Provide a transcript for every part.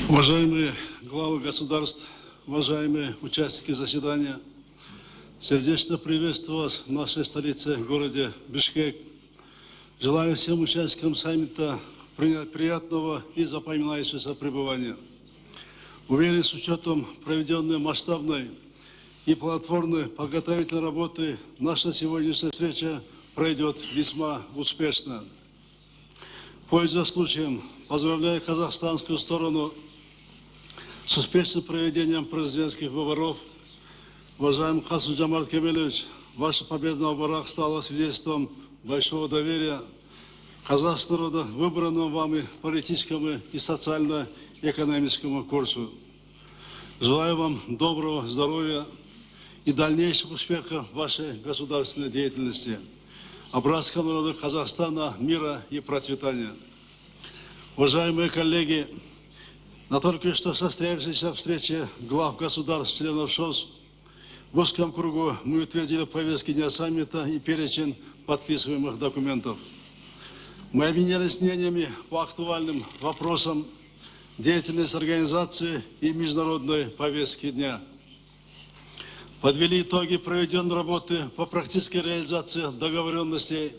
Уважаемые главы государств, уважаемые участники заседания, сердечно приветствую вас в нашей столице, городе Бишкек. Желаю всем участникам саммита приятного и запоминающегося пребывания. Уверен, с учетом проведенной масштабной и плодотворной подготовительной работы, наша сегодняшняя встреча пройдет весьма успешно. Пользуясь случаем, поздравляю казахстанскую сторону с успешным проведением президентских выборов. Уважаемый Касым-Жомарт Кемелевич, ваша победа на выборах стала свидетельством большого доверия казахского народа выбранному вами политическому и социально-экономическому курсу. Желаю вам доброго здоровья и дальнейших успехов в вашей государственной деятельности. Братскому народу Казахстана мира и процветания. Уважаемые коллеги, на только что состоявшейся встрече глав государств, членов ШОС, в узком кругу мы утвердили повестки дня саммита и перечень подписываемых документов. Мы обменялись мнениями по актуальным вопросам деятельности организации и международной повестки дня. Подвели итоги проведенной работы по практической реализации договоренностей,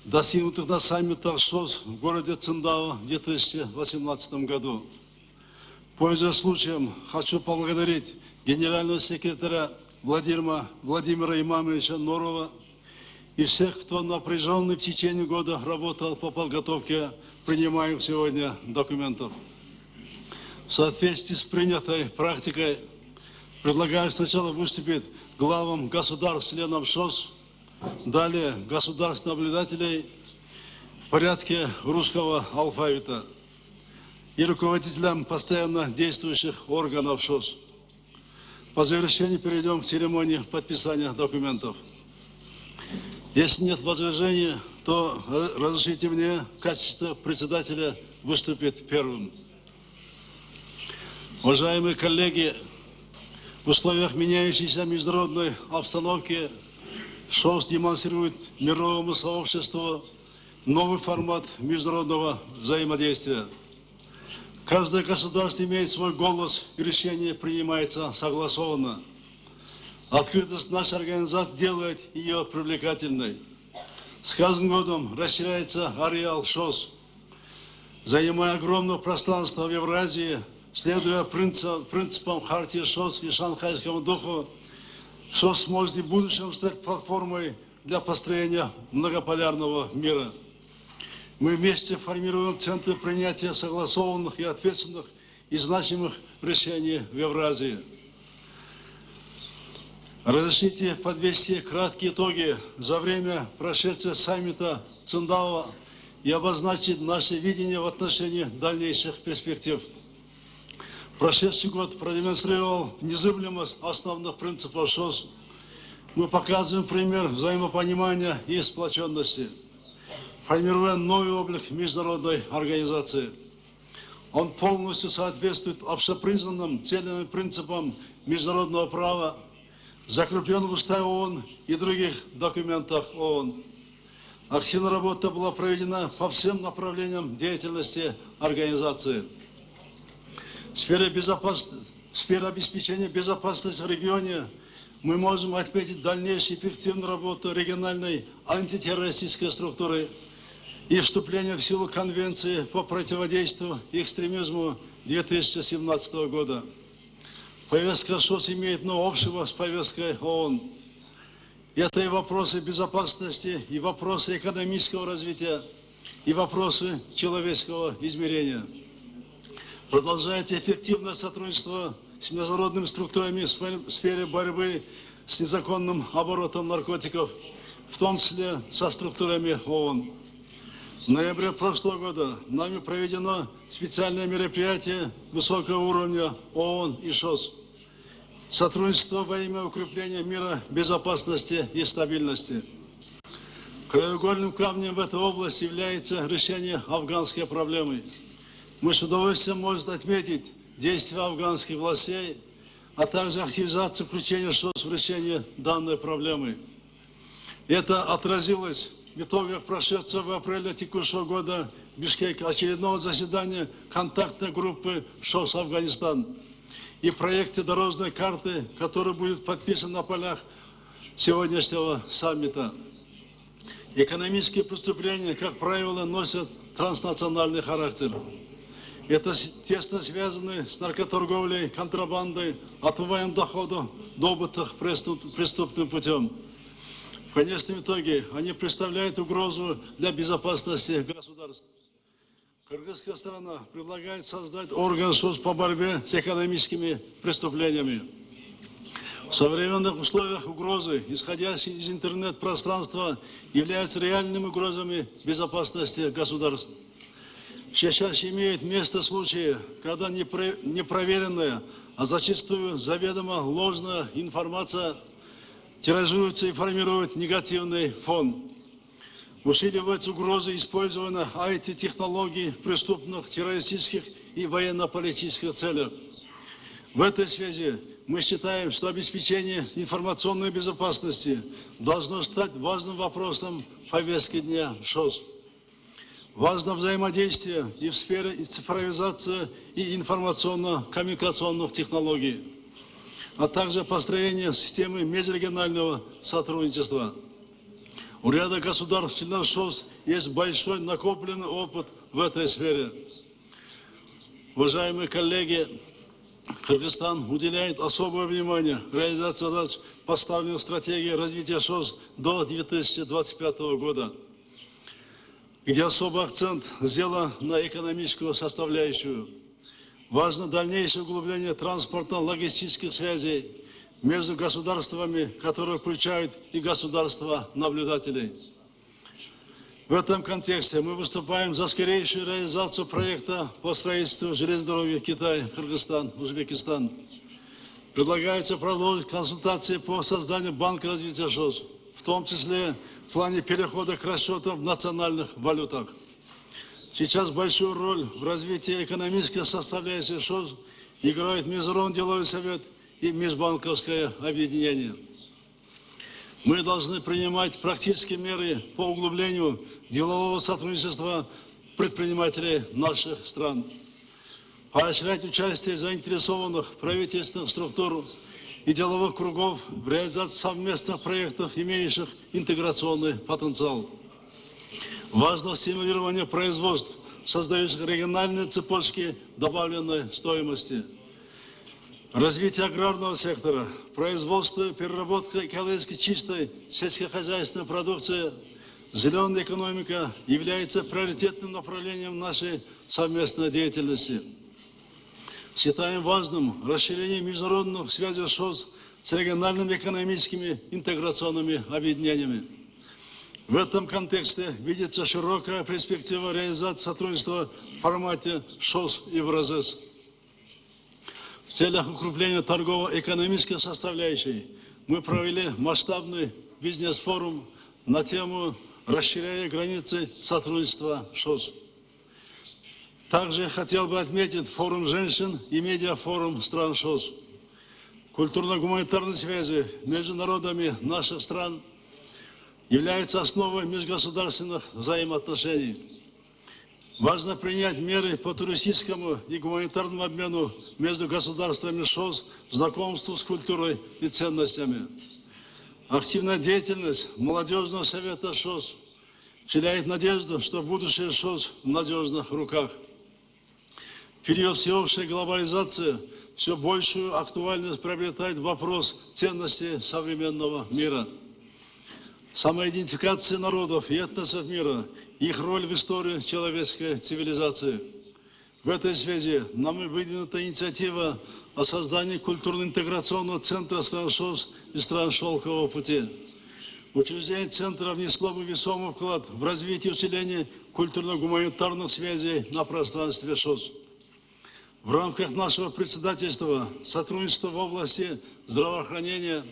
достигнутых на саммитах ШОС в городе Циндао в 2018 году. Пользуясь случаем, хочу поблагодарить генерального секретаря Владимира Имамовича Нурова и всех, кто напряженно в течение года работал по подготовке принимаемых сегодня документов. В соответствии с принятой практикой предлагаю сначала выступить главам государств, членам ШОС, далее государственных наблюдателей в порядке русского алфавита и руководителям постоянно действующих органов ШОС. По завершении перейдем к церемонии подписания документов. Если нет возражений, то разрешите мне в качестве председателя выступить первым. Уважаемые коллеги, в условиях меняющейся международной обстановки ШОС демонстрирует мировому сообществу новый формат международного взаимодействия. Каждое государство имеет свой голос, и решение принимается согласованно. Открытость нашей организации делает ее привлекательной. С каждым годом расширяется ареал ШОС, занимая огромное пространство в Евразии, следуя принципам Хартии ШОС и Шанхайскому духу. ШОС может и в будущем стать платформой для построения многополярного мира. Мы вместе формируем центры принятия согласованных и ответственных и значимых решений в Евразии. Разрешите подвести краткие итоги за время прошедшего саммита Циндао и обозначить наше видение в отношении дальнейших перспектив. Прошедший год продемонстрировал незыблемость основных принципов ШОС. Мы показываем пример взаимопонимания и сплоченности, формируя новый облик международной организации. Он полностью соответствует общепризнанным целям и принципам международного права, закрепленным в Уставе ООН и других документах ООН. Активная работа была проведена по всем направлениям деятельности организации. В сфере обеспечения безопасности в регионе мы можем отметить дальнейшую эффективную работу региональной антитеррористической структуры и вступление в силу Конвенции по противодействию экстремизму 2017 года. Повестка ШОС имеет много общего с повесткой ООН. Это и вопросы безопасности, и вопросы экономического развития, и вопросы человеческого измерения. Продолжается эффективное сотрудничество с международными структурами в сфере борьбы с незаконным оборотом наркотиков, в том числе со структурами ООН. В ноябре прошлого года нами проведено специальное мероприятие высокого уровня ООН и ШОС. Сотрудничество во имя укрепления мира, безопасности и стабильности. Краеугольным камнем в этой области является решение афганской проблемы. Мы с удовольствием можем отметить действия афганских властей, а также активизацию включения ШОС в решение данной проблемы. Это отразилось в итогах прошедшего в апреле текущего года в Бишкеке очередного заседания контактной группы ШОС Афганистан и проекте дорожной карты, который будет подписан на полях сегодняшнего саммита. Экономические преступления, как правило, носят транснациональный характер. Это тесно связано с наркоторговлей, контрабандой, отмыванием доходов, добытых преступным путем. В конечном итоге они представляют угрозу для безопасности государства. Кыргызская сторона предлагает создать орган ШОС по борьбе с экономическими преступлениями. В современных условиях угрозы, исходящие из интернет-пространства, являются реальными угрозами безопасности государства. Все чаще имеют место случаи, когда непроверенная, а зачастую заведомо ложная информация тиражируется и формирует негативный фон. Усиливаются угрозы использования IT-технологий в преступных, террористических и военно-политических целях. В этой связи мы считаем, что обеспечение информационной безопасности должно стать важным вопросом повестки дня ШОС. Важно взаимодействие и в сфере цифровизации и информационно-коммуникационных технологий, а также построение системы межрегионального сотрудничества. У ряда государств-членов ШОС есть большой накопленный опыт в этой сфере. Уважаемые коллеги, Кыргызстан уделяет особое внимание реализации задач, поставленных в стратегии развития ШОС до 2025 года, где особый акцент сделан на экономическую составляющую. Важно дальнейшее углубление транспортно-логистических связей между государствами, которые включают и государства-наблюдателей. В этом контексте мы выступаем за скорейшую реализацию проекта по строительству железной дороги Китай, Кыргызстан, Узбекистан. Предлагается продолжить консультации по созданию банка развития ШОС, в том числе в плане перехода к расчетам в национальных валютах. Сейчас большую роль в развитии экономической составляющей ШОС играет Международный деловой совет и межбанковское объединение. Мы должны принимать практические меры по углублению делового сотрудничества предпринимателей наших стран, поощрять участие заинтересованных правительственных структур и деловых кругов в реализации совместных проектов, имеющих интеграционный потенциал. Важно стимулирование производств, создающих региональные цепочки добавленной стоимости. Развитие аграрного сектора, производство и переработка экологически чистой сельскохозяйственной продукции, зеленая экономика является приоритетным направлением нашей совместной деятельности. Считаем важным расширение международных связей ШОС с региональными экономическими интеграционными объединениями. В этом контексте видится широкая перспектива реализации сотрудничества в формате ШОС и ВРЗС. В целях укрепления торгово-экономической составляющей мы провели масштабный бизнес-форум на тему «Расширяя границы сотрудничества ШОС». Также я хотел бы отметить форум женщин и медиафорум стран ШОС. Культурно-гуманитарные связи между народами наших стран являются основой межгосударственных взаимоотношений. Важно принять меры по туристическому и гуманитарному обмену между государствами ШОС, знакомству с культурой и ценностями. Активная деятельность молодежного совета ШОС вселяет надежду, что будущее ШОС в надежных руках. В период всеобщей глобализации все большую актуальность приобретает вопрос ценностей современного мира. Самоидентификация народов и этносов мира, их роль в истории человеческой цивилизации. В этой связи нами выдвинута инициатива о создании культурно-интеграционного центра стран ШОС и стран Шелкового пути. Учреждение центра внесло бы весомый вклад в развитие и усиление культурно-гуманитарных связей на пространстве ШОС. В рамках нашего председательства сотрудничество в области здравоохранения,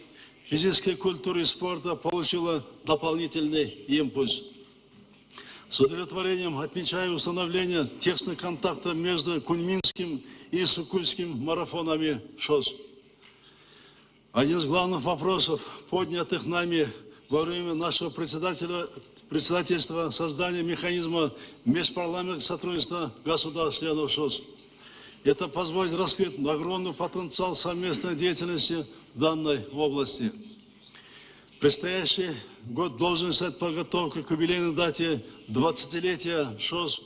физической культуры и спорта получило дополнительный импульс. С удовлетворением отмечаю установление тесных контактов между Куньминским и Суккульским марафонами ШОС. Один из главных вопросов, поднятых нами во время нашего председательства, создания механизма межпарламентского сотрудничества государств-членов ШОС. Это позволит раскрыть огромный потенциал совместной деятельности в данной области. Предстоящий год должен стать подготовкой к юбилейной дате 20-летия ШОС.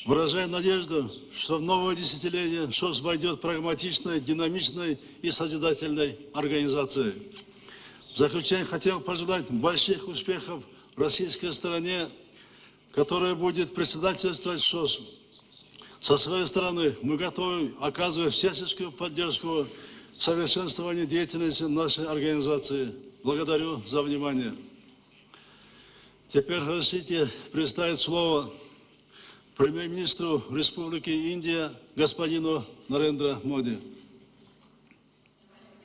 Выражаю надежду, что в новое десятилетие ШОС войдет прагматичной, динамичной и созидательной организацией. В заключение хотел пожелать больших успехов российской стороне, которая будет председательствовать ШОС. Со своей стороны мы готовы оказывать всяческую поддержку совершенствованию деятельности нашей организации. Благодарю за внимание. Теперь разрешите представить слово премьер-министру Республики Индия господину Нарендра Моди.